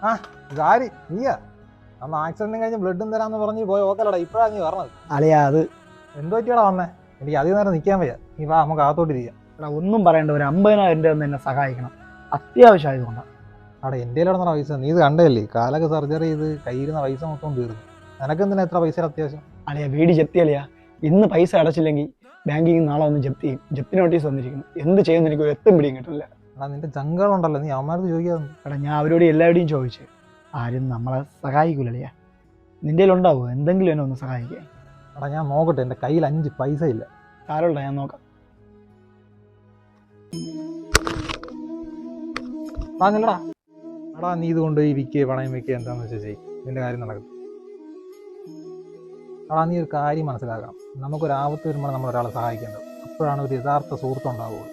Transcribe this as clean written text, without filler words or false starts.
ആ ഇതാരി നീയാ അന്ന് ആക്സിഡന്റും കഴിഞ്ഞ് ബ്ലഡും തരാന്ന് പറഞ്ഞ് പോയി ഓക്കലടാ. ഇപ്പഴാ നീ പറഞ്ഞത്. അളിയാ അത് എന്തോ പറ്റിയാടാ വന്നേ? എനിക്ക് അധികം നേരം നിൽക്കാൻ വയ്യ. നീ വാ നമുക്ക് അകത്തോട്ടിരിക്കാം. എടാ ഒന്നും പറയണ്ട, ഒരു 50,000 രൂപ ഒന്ന് എന്നെ സഹായിക്കണം, അത്യാവശ്യമായതുകൊണ്ടാണ്. അവിടെ എൻ്റെ നടന്ന പൈസ നീ ഇത് കണ്ടല്ലേ? കാലൊക്കെ സർജറി ചെയ്ത് കയ്യിരുന്ന പൈസ മൊത്തം തീർന്നു. നിനക്കെന്തിനാ എത്ര പൈസ അത്യാവശ്യം? അളിയാ വീട് ജപ്തി അളിയാ. ഇന്ന് പൈസ അടച്ചില്ലെങ്കിൽ ബാങ്കിൽ നാളെ ഒന്ന് ജപ്തി ചെയ്യും. ജപ്തി നോട്ടീസ് വന്നിരിക്കുന്നു. എന്ത് ചെയ്യുന്നു എനിക്ക് ഒരു എത്തും പിടിയും കിട്ടില്ല. എടാ നിന്റെ ചങ്കളുണ്ടല്ലോ, നീ അവന്മാർക്ക് ചോദിക്കാതെ. എടാ ഞാൻ അവരോട് എല്ലാവരുടെയും ചോദിച്ചു, ആരും നമ്മളെ സഹായിക്കൂലളിയാ. നിൻ്റെ ഉണ്ടാവുമോ എന്തെങ്കിലും എന്നെ ഒന്ന് സഹായിക്കാൻ? എടാ ഞാൻ നോക്കട്ടെ, എൻ്റെ കയ്യിൽ 5 പൈസ ഇല്ല. ആരോടാ ഞാൻ നോക്കാം. പറഞ്ഞില്ലടാ. എടാ നീ ഇത് കൊണ്ടുപോയി വിൽക്കുക, പണയം വെക്കുക, എന്താണെന്ന് വെച്ചാൽ ചെയ്യും. നിന്റെ കാര്യം നടക്കും. എടാ നീ ഒരു കാര്യം മനസ്സിലാക്കണം, നമുക്കൊരു ആപത്ത് വരുമ്പോൾ നമ്മൾ ഒരാളെ സഹായിക്കേണ്ടത്. അപ്പോഴാണ് ഒരു യഥാർത്ഥ സുഹൃത്തുണ്ടാവുകയുള്ളൂ.